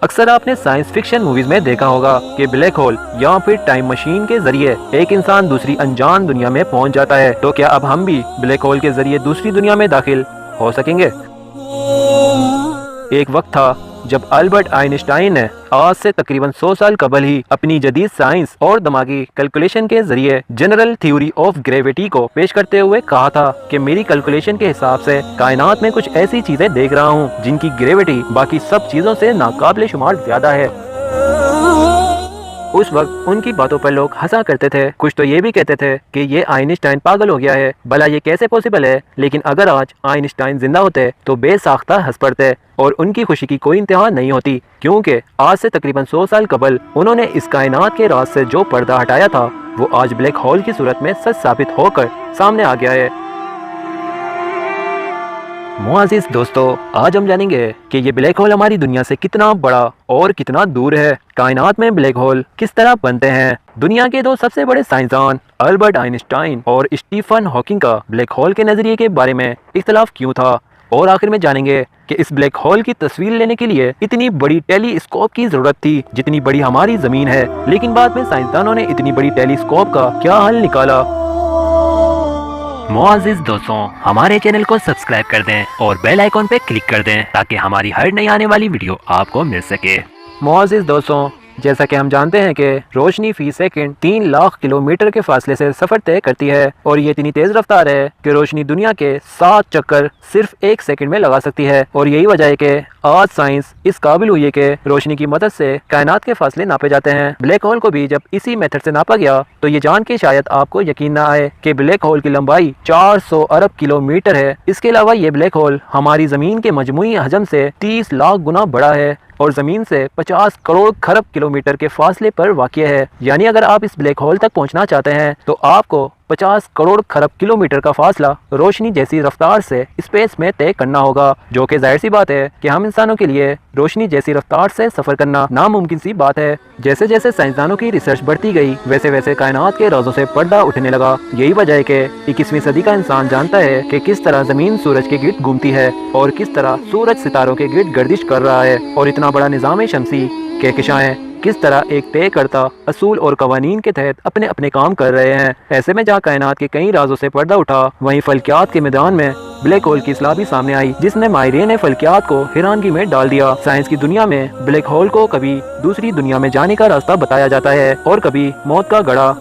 اکثر آپ نے سائنس فکشن موویز میں دیکھا ہوگا کہ بلیک ہول یا پھر ٹائم مشین کے ذریعے ایک انسان دوسری انجان دنیا میں پہنچ جاتا ہے. تو کیا اب ہم بھی بلیک ہول کے ذریعے دوسری دنیا میں داخل ہو سکیں گے؟ ایک وقت تھا جب البرٹ آئنسٹائن نے آج سے تقریباً 100 سال قبل ہی اپنی جدید سائنس اور دماغی کیلکولیشن کے ذریعے جنرل تھیوری آف گریویٹی کو پیش کرتے ہوئے کہا تھا کہ میری کیلکولیشن کے حساب سے کائنات میں کچھ ایسی چیزیں دیکھ رہا ہوں جن کی گریویٹی باقی سب چیزوں سے ناقابل شمار زیادہ ہے. اس وقت ان کی باتوں پر لوگ ہنسا کرتے تھے. کچھ تو یہ بھی کہتے تھے کہ یہ آئنسٹائن پاگل ہو گیا ہے، بھلا یہ کیسے پوسیبل ہے. لیکن اگر آج آئنسٹائن زندہ ہوتے تو بے ساختہ ہنس پڑتے اور ان کی خوشی کی کوئی انتہا نہیں ہوتی، کیونکہ آج سے تقریباً 100 سال قبل انہوں نے اس کائنات کے راز سے جو پردہ ہٹایا تھا وہ آج بلیک ہول کی صورت میں سچ ثابت ہو کر سامنے آ گیا ہے. معزز دوستو، آج ہم جانیں گے کہ یہ بلیک ہول ہماری دنیا سے کتنا بڑا اور کتنا دور ہے. کائنات میں بلیک ہول کس طرح بنتے ہیں. دنیا کے دو سب سے بڑے سائنسدان البرٹ آئنسٹائن اور اسٹیفن ہاکنگ کا بلیک ہول کے نظریے کے بارے میں اختلاف کیوں تھا. اور آخر میں جانیں گے کہ اس بلیک ہول کی تصویر لینے کے لیے اتنی بڑی ٹیلی اسکوپ کی ضرورت تھی جتنی بڑی ہماری زمین ہے، لیکن بعد میں سائنسدانوں نے اتنی بڑی ٹیلی اسکوپ کا کیا حل نکالا. معزز دوستوں، ہمارے چینل کو سبسکرائب کر دیں اور بیل آئیکن پہ کلک کر دیں تاکہ ہماری ہر نئی آنے والی ویڈیو آپ کو مل سکے. معزز دوستوں، جیسا کہ ہم جانتے ہیں کہ روشنی فی سیکنڈ 3 لاکھ کلومیٹر کے فاصلے سے سفر طے کرتی ہے، اور یہ اتنی تیز رفتار ہے کہ روشنی دنیا کے 7 چکر صرف 1 سیکنڈ میں لگا سکتی ہے. اور یہی وجہ ہے کہ آج سائنس اس قابل ہوئی ہے کہ روشنی کی مدد سے کائنات کے فاصلے ناپے جاتے ہیں. بلیک ہول کو بھی جب اسی میتھڈ سے ناپا گیا تو یہ جان کے شاید آپ کو یقین نہ آئے کہ بلیک ہول کی لمبائی 400 ارب کلومیٹر ہے. اس کے علاوہ یہ بلیک ہول ہماری زمین کے مجموعی حجم سے 30 لاکھ گنا بڑا ہے اور زمین سے 50 کروڑ خرب کلومیٹر کے فاصلے پر واقع ہے. یعنی اگر آپ اس بلیک ہول تک پہنچنا چاہتے ہیں تو آپ کو 50 کروڑ خرب کلومیٹر کا فاصلہ روشنی جیسی رفتار سے اسپیس میں طے کرنا ہوگا، جو کہ ظاہر سی بات ہے کہ ہم انسانوں کے لیے روشنی جیسی رفتار سے سفر کرنا ناممکن سی بات ہے. جیسے جیسے سائنسدانوں کی ریسرچ بڑھتی گئی ویسے ویسے کائنات کے رازوں سے پردہ اٹھنے لگا. یہی وجہ ہے کہ 21ویں صدی کا انسان جانتا ہے کہ کس طرح زمین سورج کے گرد گھومتی ہے اور کس طرح سورج ستاروں کے گرد گردش کر رہا ہے، اور اتنا بڑا نظام شمسی کہکشائیں کس طرح ایک طے کرتا اصول اور قوانین کے تحت اپنے اپنے کام کر رہے ہیں. ایسے میں جہاں کائنات کے کئی رازوں سے پردہ اٹھا، وہیں فلکیات کے میدان میں بلیک ہول کی اصطلاح بھی سامنے آئی، جس نے ماہرین فلکیات کو حیرانگی میں ڈال دیا. سائنس کی دنیا میں بلیک ہول کو کبھی دوسری دنیا میں جانے کا راستہ بتایا جاتا ہے اور کبھی موت کا گڑھا.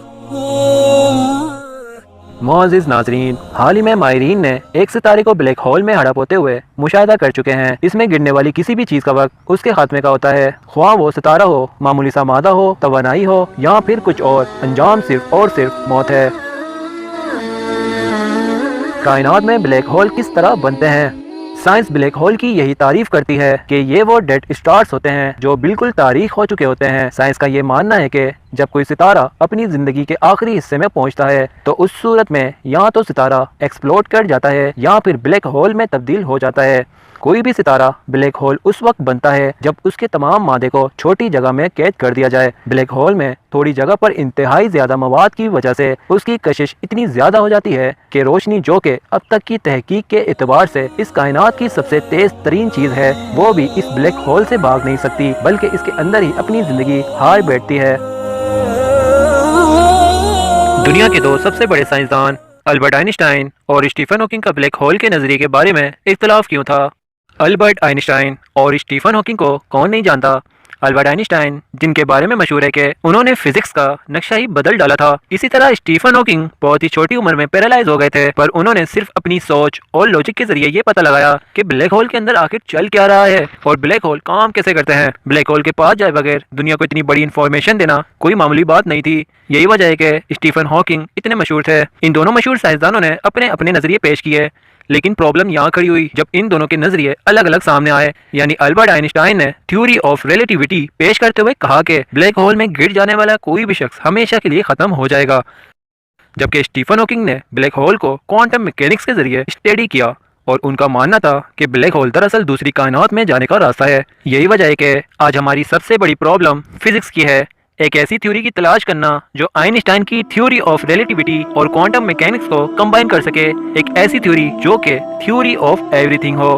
معزز ناظرین، حال ہی میں ماہرین نے ایک ستارے کو بلیک ہول میں ہڑپ ہوتے ہوئے مشاہدہ کر چکے ہیں. اس میں گرنے والی کسی بھی چیز کا وقت اس کے خاتمے کا ہوتا ہے، خواہ وہ ستارہ ہو، معمولی سا مادہ ہو، توانائی ہو یا پھر کچھ اور. انجام صرف اور صرف موت ہے. کائنات میں بلیک ہول کس طرح بنتے ہیں؟ سائنس بلیک ہول کی یہی تعریف کرتی ہے کہ یہ وہ ڈیڈ اسٹارز ہوتے ہیں جو بالکل تاریخ ہو چکے ہوتے ہیں. سائنس کا یہ ماننا ہے کہ جب کوئی ستارہ اپنی زندگی کے آخری حصے میں پہنچتا ہے تو اس صورت میں یا تو ستارہ ایکسپلوڈ کر جاتا ہے یا پھر بلیک ہول میں تبدیل ہو جاتا ہے. کوئی بھی ستارہ بلیک ہول اس وقت بنتا ہے جب اس کے تمام مادے کو چھوٹی جگہ میں قید کر دیا جائے. بلیک ہول میں تھوڑی جگہ پر انتہائی زیادہ مواد کی وجہ سے اس کی کشش اتنی زیادہ ہو جاتی ہے کہ روشنی، جو کہ اب تک کی تحقیق کے اعتبار سے اس کائنات کی سب سے تیز ترین چیز ہے، وہ بھی اس بلیک ہول سے بھاگ نہیں سکتی بلکہ اس کے اندر ہی اپنی زندگی ہار بیٹھتی ہے. دنیا کے دو سب سے بڑے سائنسدان البرٹ آئنسٹائن اور اسٹیفن ہاکنگ کا بلیک ہول کے نظریے کے بارے میں اختلاف کیوں تھا؟ البرٹ آئنسٹائن اور اسٹیفن ہاکنگ کو کون نہیں جانتا؟ البرٹ آئنسٹائن، جن کے بارے میں مشہور ہے کہ انہوں نے فزکس کا نقشہ ہی بدل ڈالا تھا. اسی طرح اسٹیفن ہاکنگ بہت ہی چھوٹی عمر میں پیرالائز ہو گئے تھے، پر انہوں نے صرف اپنی سوچ اور لاجک کے ذریعے یہ پتہ لگایا کہ بلیک ہول کے اندر آخر چل کیا رہا ہے اور بلیک ہول کام کیسے کرتے ہیں. بلیک ہول کے پاس جائے بغیر دنیا کو اتنی بڑی انفارمیشن دینا کوئی معمولی بات نہیں تھی. یہی وجہ ہے کہ اسٹیفن ہاکنگ اتنے مشہور تھے. ان دونوں مشہور سائنسدانوں نے اپنے اپنے نظریے پیش کیے، لیکن پرابلم یہاں کھڑی ہوئی جب ان دونوں کے نظریے الگ الگ سامنے آئے. یعنی البرٹ آئنسٹائن نے تھیوری آف ریلیٹیوٹی پیش کرتے ہوئے کہا کہ بلیک ہول میں گر جانے والا کوئی بھی شخص ہمیشہ کے لیے ختم ہو جائے گا، جبکہ اسٹیفن ہاکنگ نے بلیک ہول کو کوانٹم میکینکس کے ذریعے اسٹڈی کیا اور ان کا ماننا تھا کہ بلیک ہول دراصل دوسری کائنات میں جانے کا راستہ ہے. یہی وجہ ہے کہ آج ہماری سب سے بڑی پرابلم فزکس کی ہے، ایک ایسی تھیوری کی تلاش کرنا جو آئنسٹائن کی تھیوری آف ریلیٹیوٹی اور کوانٹم میکینکس کو کمبائن کر سکے، ایک ایسی تھیوری جو کہ theory of every thing who.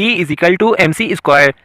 E=mc²,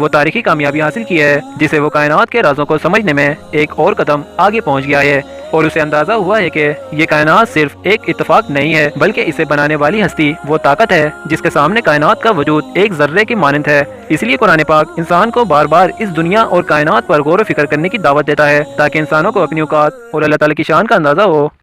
وہ تاریخی کامیابی حاصل کی ہے جسے وہ کائنات کے رازوں کو سمجھنے میں ایک اور قدم آگے پہنچ گیا ہے، اور اسے اندازہ ہوا ہے کہ یہ کائنات صرف ایک اتفاق نہیں ہے بلکہ اسے بنانے والی ہستی وہ طاقت ہے جس کے سامنے کائنات کا وجود ایک ذرے کی مانند ہے۔ اس لیے قرآن پاک انسان کو بار بار اس دنیا اور کائنات پر غور و فکر کرنے کی دعوت دیتا ہے تاکہ انسانوں کو اپنی اوقات اور اللہ تعالیٰ کی شان کا اندازہ ہو۔